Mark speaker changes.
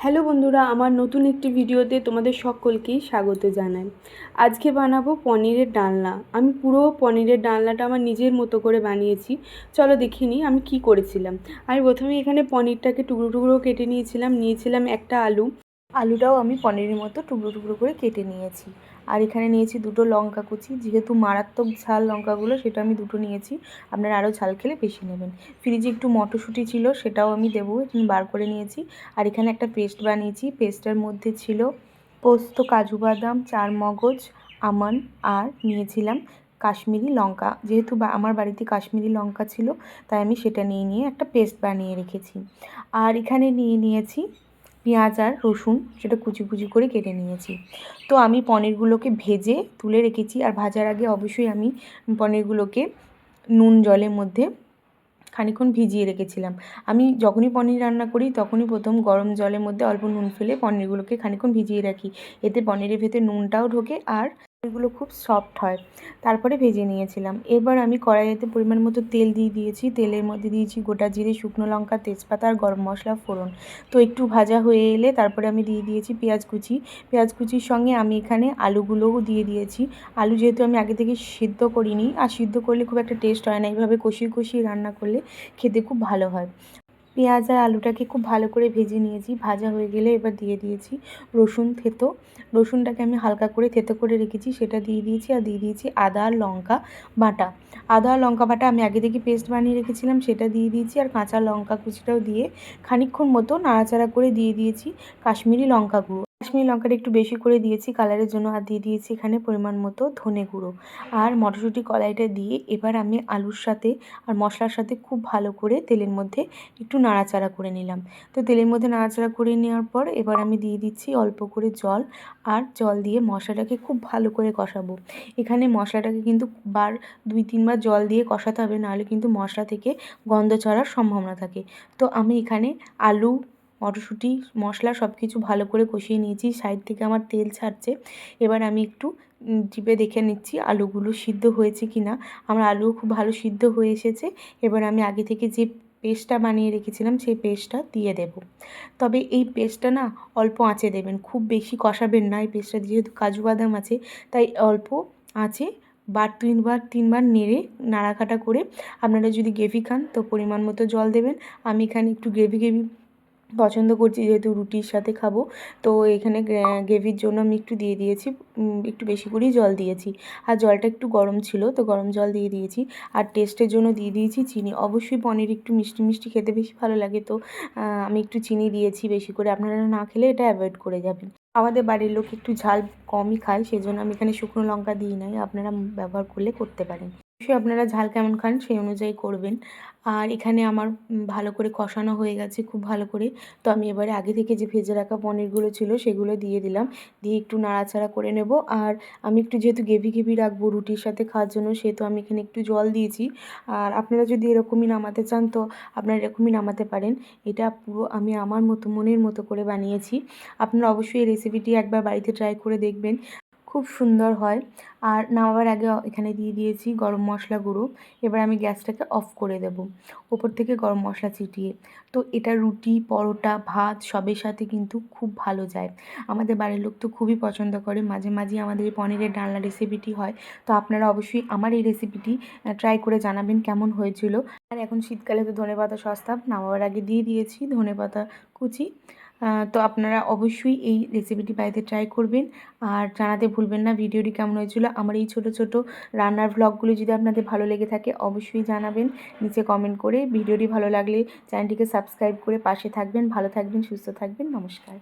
Speaker 1: Hello বন্ধুরা, আমার নতুন একটি ভিডিওতে তোমাদের সকলকেই স্বাগত জানাই। আজকে বানাবো পনিরের ডালনা। আমি পুরো পনিরের ডালনাটা আমার নিজের মতো করে বানিয়েছি। চলো দেখে নিই আমি কি করেছিলাম। আমি প্রথমে এখানে পনিরটাকে টুকরো টুকরো কেটে নিয়েছিলাম একটা আলুটাও আমি পনিরের মতো টুকরো টুকরো করে কেটে নিয়েছি। আর এখানে নিয়েছি দুটো লঙ্কা কুচি, যেহেতু মারাত্মক ঝাল লঙ্কাগুলো, সেটা আমি দুটো নিয়েছি। আপনারা আরও ঝাল খেলে বেশি নেবেন। ফ্রিজে একটু মটরশুঁটি ছিল, সেটাও আমি দেবো, এখানে বার করে নিয়েছি। আর এখানে একটা পেস্ট বানিয়েছি। পেস্টের মধ্যে ছিল পোস্ত, কাজু বাদাম, চারমগজ, আমন্ড, আর নিয়েছিলাম কাশ্মীরি লঙ্কা। যেহেতু আমার বাড়িতে কাশ্মীরি লঙ্কা ছিল, তাই আমি সেটা নিয়ে একটা পেস্ট বানিয়ে রেখেছি। আর এখানে নিয়েছি পেঁয়াজ আর রসুন, সেটা কুচি কুচি করে কেটে নিয়েছি। তো আমি পনিরগুলোকে ভেজে তুলে রেখেছি। আর ভাজার আগে অবশ্যই আমি পনিরগুলোকে নুন জলের মধ্যে খানিকক্ষণ ভিজিয়ে রেখেছিলাম। আমি যখনই পনির রান্না করি তখনই প্রথম গরম জলের মধ্যে অল্প নুন ফেলে পনিরগুলোকে খানিকক্ষণ ভিজিয়ে রাখি। এতে পনিরের ভেতরে নুনটাও ঢোকে আর এগুলো খুব সফট হয়। তারপরে ভেজে নিয়েছিলাম। এবার আমি কড়াইতে পরিমাণ মতো তেল দিয়ে দিয়েছি। তেলের মধ্যে দিয়েছি গোটা জিরে, শুকনো লঙ্কা, তেজপাতা আর গরম মশলা ফোড়ন। তো একটু ভাজা হয়ে এলে তারপরে আমি দিয়ে দিয়েছি পেঁয়াজ কুচি। পেঁয়াজ কুচির সঙ্গে আমি এখানে আলুগুলোও দিয়ে দিয়েছি। আলু যেহেতু আমি আগে থেকে সিদ্ধ করিনি, আর সিদ্ধ করলে খুব একটা টেস্ট হয় না, এইভাবে কষিয়ে কষিয়ে রান্না করলে খেতে খুব ভালো হয়। পেঁয়াজ আর আলুটাকে খুব ভালো করে ভেজে নিয়েছি। ভাজা হয়ে গেলে এবার দিয়ে দিয়েছি রসুন থেতো। রসুনটাকে আমি হালকা করে থেতো করে রেখেছি, সেটা দিয়ে দিয়েছি। আর দিয়ে দিয়েছি আদা আর লঙ্কা বাটা। আদা আর লঙ্কা বাটা আমি আগে থেকে পেস্ট বানিয়ে রেখেছিলাম, সেটা দিয়ে দিয়েছি। আর কাঁচা লঙ্কা কুচিটাও দিয়ে খানিকক্ষণ মতো নাড়াচাড়া করে দিয়ে দিয়েছি কাশ্মীরি লঙ্কা গুঁড়ো। কাশ্মীরি লঙ্কাটা একটু বেশি করে দিয়েছি কালারের জন্য। আর দিয়ে দিয়েছি এখানে পরিমাণ মতো ধনে গুঁড়ো। আর মটরশুঁটি কলাইটা দিয়ে এবার আমি আলুর সাথে আর মশলার সাথে খুব ভালো করে তেলের মধ্যে একটু নাড়াচাড়া করে নিলাম। তো তেলের মধ্যে নাড়াচাড়া করে নেওয়ার পর এবার আমি দিয়ে দিচ্ছি অল্প করে জল। আর জল দিয়ে মশলাটাকে খুব ভালো করে কষাবো। এখানে মশলাটাকে কিন্তু 2-3 বার জল দিয়ে কষাতে হবে, নাহলে কিন্তু মশলা থেকে গন্ধ ছড়ার সম্ভাবনা থাকে। তো আমি এখানে আলু, মটরশুঁটি, মশলা সব কিছু ভালো করে কষিয়ে নিয়েছি। সাইড থেকে আমার তেল ছাড়ছে। এবার আমি একটু চিপে দেখে নিচ্ছি আলুগুলো সিদ্ধ হয়েছে কি না। আমার আলুও খুব ভালো সিদ্ধ হয়ে এসেছে। এবার আমি আগে থেকে যে পেস্টটা বানিয়ে রেখেছিলাম সেই পেস্টটা দিয়ে দেব। তবে এই পেস্টটা না অল্প আঁচে দেবেন, খুব বেশি কষাবেন না। এই পেস্টটা যেহেতু কাজু বাদাম আছে, তাই অল্প আঁচে 3বার নেড়ে নাড়াকাটা করে, আপনারা যদি গ্রেভি খান তো পরিমাণ মতো জল দেবেন। আমি এখানে একটু গ্রেভি গ্রেভি পছন্দ করছি, যেহেতু রুটির সাথে খাবো। তো এখানে গ্রেভির জন্য আমি একটু দিয়ে দিয়েছি, একটু বেশি করেই জল দিয়েছি। আর জলটা একটু গরম ছিল, তো গরম জল দিয়ে দিয়েছি। আর টেস্টের জন্য দিয়ে দিয়েছি চিনি। অবশ্যই পনির একটু মিষ্টি মিষ্টি খেতে বেশি ভালো লাগে, তো আমি একটু চিনি দিয়েছি বেশি করে। আপনারা না খেলে এটা অ্যাভয়েড করে যাবেন। আমাদের বাড়ির লোক একটু ঝাল কমই খায়, সেজন্য আমি এখানে শুকনো লঙ্কা দিই নাই। আপনারা ব্যবহার করলে করতে পারেন। অবশ্যই আপনারা ঝাল কেমন খান সেই অনুযায়ী করবেন। আর এখানে আমার ভালো করে কষানো হয়ে গেছে খুব ভালো করে। তো আমি এবারে আগে থেকে যে ভেজে রাখা পনিরগুলো ছিল সেগুলো দিয়ে দিলাম। দিয়ে একটু নাড়াচাড়া করে নেব। আর আমি একটু যেহেতু গ্রেভি গ্রেভি রাখবো রুটির সাথে খাওয়ার জন্য, সেহেতু আমি এখানে একটু জল দিয়েছি। আর আপনারা যদি এরকমই নামাতে চান তো আপনারা এরকমই নামাতে পারেন। এটা পুরো আমি আমার মতো মনের মতো করে বানিয়েছি। আপনারা অবশ্যই এই রেসিপিটি একবার বাড়িতে ট্রাই করে দেখবেন, খুব সুন্দর হয়। আর নামাবার আগে এখানে দিয়ে দিয়েছি গরম মশলা গুঁড়ো। এবার আমি গ্যাসটাকে অফ করে দেব ওপর থেকে গরম মশলা ছিটিয়ে। তো এটা রুটি, পরোটা, ভাত সবের সাথে কিন্তু খুব ভালো যায়। আমাদের বাড়ির লোক তো খুবই পছন্দ করে। মাঝে মাঝেই আমাদের এই পনিরের ডালনা রেসিপিটি হয়। তো আপনারা অবশ্যই আমার এই রেসিপিটি ট্রাই করে জানাবেন কেমন হয়েছিল। আর এখন শীতকালে তো ধনেপাতা সস্তা, নামাবার আগে দিয়ে দিয়েছি ধনেপাতা কুচি। তো আপনারা অবশ্যই এই রেসিপিটি বাড়িতে ট্রাই করবেন। আর জানাতে ভুলবেন না ভিডিওটি কেমন হয়েছিল। আমার এই ছোট ছোট রান্নার ভ্লগগুলি যদি আপনাদের ভালো লেগে থাকে অবশ্যই জানাবেন নিচে কমেন্ট করে। ভিডিওটি ভালো লাগলে চ্যানেলটিকে সাবস্ক্রাইব করে পাশে থাকবেন। ভালো থাকবেন, সুস্থ থাকবেন। নমস্কার।